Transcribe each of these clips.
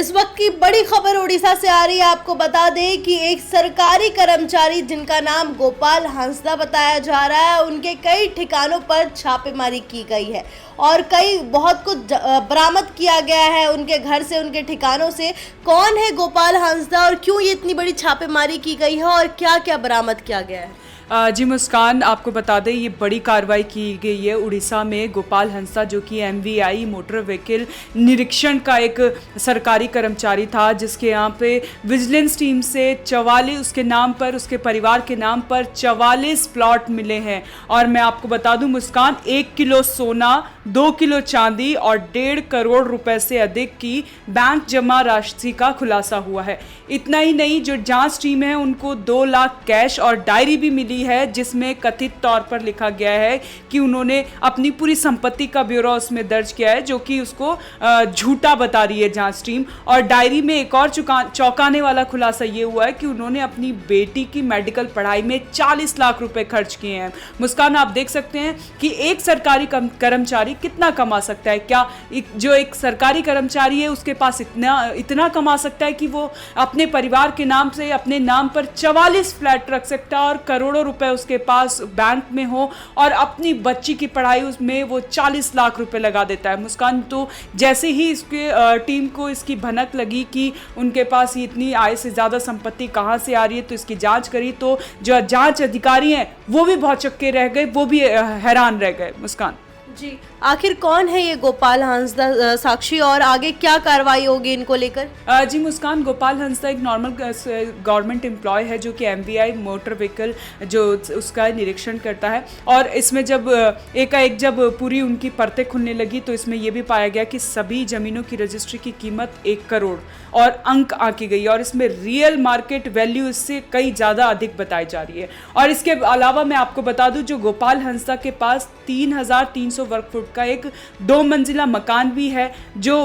इस वक्त की बड़ी खबर उड़ीसा से आ रही है। आपको बता दें कि एक सरकारी कर्मचारी जिनका नाम गोपाल हांसदा बताया जा रहा है, उनके कई ठिकानों पर छापेमारी की गई है और कई बहुत कुछ बरामद किया गया है उनके घर से, उनके ठिकानों से। कौन है गोपाल हांसदा और क्यों ये इतनी बड़ी छापेमारी की गई है और क्या क्या बरामद किया गया है? जी मुस्कान, आपको बता दें ये बड़ी कार्रवाई की गई है उड़ीसा में। गोपाल हांसदा जो कि एमवीआई मोटर व्हीकल निरीक्षण का एक सरकारी कर्मचारी था, जिसके यहाँ पे विजिलेंस टीम से 44 उसके नाम पर, उसके परिवार के नाम पर 44 प्लॉट मिले हैं। और मैं आपको बता दूं मुस्कान, 1 किलो सोना, 2 किलो चांदी और 1.5 करोड़ रुपए से अधिक की बैंक जमा राशि का खुलासा हुआ है। इतना ही नहीं, जो जांच टीम है उनको 2 लाख कैश और डायरी भी मिली है, जिसमें कथित तौर पर लिखा गया है कि उन्होंने अपनी पूरी संपत्ति का ब्यौरा उसमें दर्ज किया है, जो कि उसको झूठा बता रही है जांच टीम। और डायरी में एक और चौंकाने वाला खुलासा ये हुआ है कि उन्होंने अपनी बेटी की मेडिकल पढ़ाई में 40 लाख रुपए खर्च किए हैं। मुस्कान, आप देख सकते हैं कि एक सरकारी कर्मचारी कितना कमा सकता है। क्या जो एक सरकारी कर्मचारी है उसके पास इतना कमा सकता है कि वो अपने परिवार के नाम से, अपने नाम पर 44 फ्लैट रख सकता है और करोड़ों रुपए उसके पास बैंक में हो, और अपनी बच्ची की पढ़ाई उसमें वो 40 लाख रुपए लगा देता है। मुस्कान, तो जैसे ही इसके टीम को इसकी भनक लगी कि उनके पास इतनी आय से ज़्यादा संपत्ति कहाँ से आ रही है, तो इसकी जांच करी, तो जो जांच अधिकारी हैं वो भी बहुत चक्के रह गए, वो भी हैरान रह गए। मुस्कान जी, आखिर कौन है ये गोपाल हांसदा साक्षी और आगे क्या कार्रवाई होगी इनको लेकर? जी मुस्कान, गोपाल हांसदा एक नॉर्मल गवर्नमेंट एम्प्लॉय है जो कि एमवीआई मोटर व्हीकल जो उसका निरीक्षण करता है। और इसमें जब एकाएक जब पूरी उनकी परतें खुलने लगी तो इसमें यह भी पाया गया कि सभी जमीनों की रजिस्ट्री की कीमत 1 करोड़ और अंक आंकी गई, और इसमें रियल मार्केट वैल्यू इससे कई ज़्यादा अधिक बताई जा रही है। और इसके अलावा मैं आपको बता दूं, जो गोपाल हांसदा के पास 3300 वर्ग फुट का एक 2 मंजिला मकान भी है, जो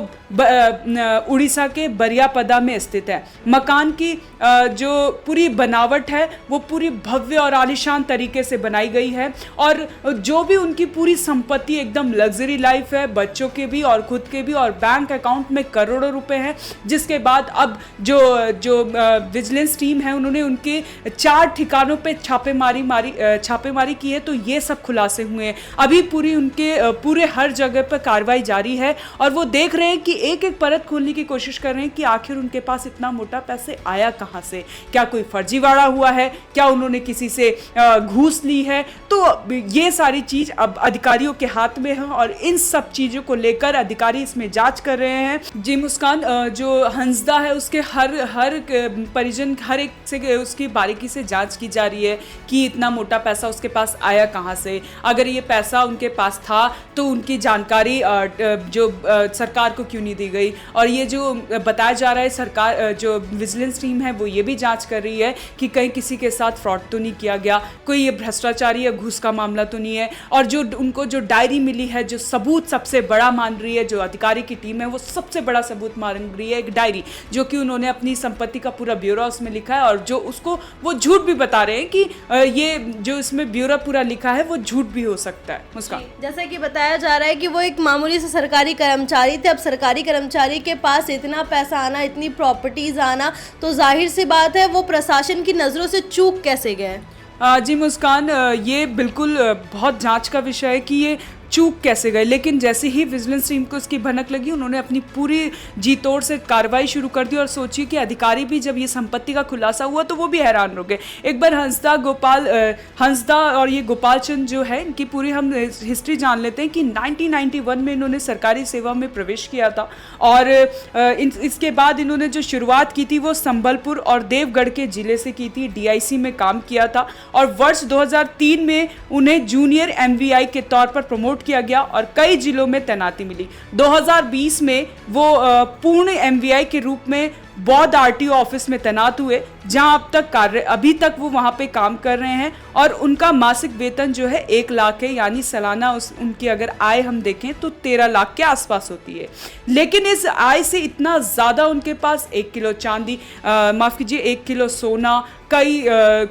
उड़ीसा के बरियापदा में स्थित है। मकान की जो पूरी बनावट है वो पूरी भव्य और आलीशान तरीके से बनाई गई है, और जो भी उनकी पूरी संपत्ति एकदम लग्जरी लाइफ है, बच्चों के भी और खुद के भी, और बैंक अकाउंट में करोड़ों रुपए हैं। जिसके बाद अब जो विजिलेंस टीम है उन्होंने उनके 4 ठिकानों पे छापेमारी की है, तो ये सब खुलासे हुए हैं। अभी पूरे हर जगह पर कार्रवाई जारी है और वो देख रहे हैं कि एक एक परत खोलने की कोशिश कर रहे हैं कि आखिर उनके पास इतना मोटा पैसे आया कहां से। क्या कोई फर्जीवाड़ा हुआ है, क्या उन्होंने किसी से घूस ली है? तो ये सारी चीज अब अधिकारियों के हाथ में है और इन सब चीजों को लेकर अधिकारी इसमें जांच कर रहे हैं। जी मुस्कान, जो हांसदा है उसके हर परिजन, हर एक से उसकी बारीकी से जांच की जा रही है कि इतना मोटा पैसा उसके पास आया कहां से। अगर ये पैसा उनके पास था तो उनकी जानकारी जो सरकार को क्यों नहीं दी गई। और ये जो बताया जा रहा है, सरकार जो विजिलेंस टीम है वो ये भी जांच कर रही है कि कहीं किसी के साथ फ्रॉड तो नहीं किया गया, कोई ये भ्रष्टाचारी या घूस का मामला तो नहीं है। और जो डायरी मिली है, जो सबूत सबसे बड़ा मान रही है, जो अधिकारी की टीम है वो सबसे बड़ा सबूत मान रही है, एक डायरी जो कि उन्होंने अपनी संपत्ति का पूरा ब्यौरा उसमें लिखा है, और जो उसको वो झूठ भी बता रहे हैं कि ये जो इसमें ब्यौरा पूरा लिखा है वो झूठ भी हो सकता है। मुस्कान, जैसा कि बताया जा रहा है कि वो एक मामूली से सरकारी कर्मचारी थे। अब सरकारी कर्मचारी के पास इतना पैसा आना, इतनी प्रॉपर्टीज आना, तो जाहिर सी बात है वो प्रशासन की नज़रों से चूक कैसे गए? जी मुस्कान, ये बिल्कुल बहुत जांच का विषय है कि ये चूक कैसे गए। लेकिन जैसे ही विजिलेंस टीम को इसकी भनक लगी, उन्होंने अपनी पूरी जी तोड़ से कार्रवाई शुरू कर दी। और सोचिए कि अधिकारी भी जब ये संपत्ति का खुलासा हुआ तो वो भी हैरान हो गए। एक बार हांसदा और ये गोपाल चंद जो है, इनकी पूरी हम हिस्ट्री जान लेते हैं कि 1991 में इन्होंने सरकारी सेवा में प्रवेश किया था, और इसके बाद इन्होंने जो शुरुआत की थी वो संबलपुर और देवगढ़ के जिले से की थी। डीआईसी में काम किया था और वर्ष 2003 में उन्हें जूनियर एमवीआई के तौर पर प्रमोट किया गया और कई जिलों में तैनाती मिली। 2020 में वो पूर्ण एमवीआई के रूप में बौद्ध आरटीओ ऑफिस में तैनात हुए, जहां अभी तक वो वहां पे काम कर रहे हैं और उनका मासिक वेतन जो है 1 लाख है, यानी सालाना उनकी अगर आय हम देखें तो 13 लाख के आसपास होती है। लेकिन इस आय से इतना ज़्यादा उनके पास 1 किलो चांदी, माफ़ कीजिए 1 किलो सोना, कई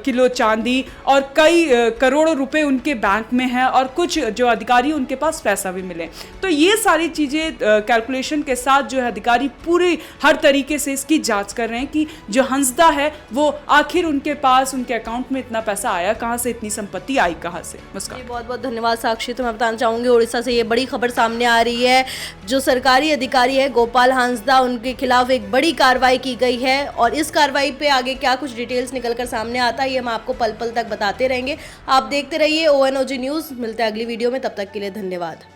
किलो चांदी और कई करोड़ों रुपए उनके बैंक में हैं और कुछ जो अधिकारी उनके पास पैसा भी मिले। तो ये सारी चीज़ें कैलकुलेशन के साथ जो है अधिकारी पूरी हर तरीके से इसकी जांच कर रहे हैं कि जो हंसदा है वो आखिर उनके पास उनके अकाउंट में इतना पैसा आया कहाँ से, इतनी संपत्ति आई कहाँ से। मुस्कान, बहुत बहुत धन्यवाद साक्षी। तो मैं बताना चाहूँगी उड़ीसा से ये बड़ी खबर सामने आ रही है। जो सरकारी अधिकारी है गोपाल हांसदा, उनके खिलाफ एक बड़ी कार्रवाई की गई है और इस कार्रवाई पे आगे क्या कुछ डिटेल्स निकलकर सामने आता है ये हम आपको पल पल तक बताते रहेंगे। आप देखते रहिए ONOG न्यूज़। मिलते हैं अगली वीडियो में, तब तक के लिए धन्यवाद।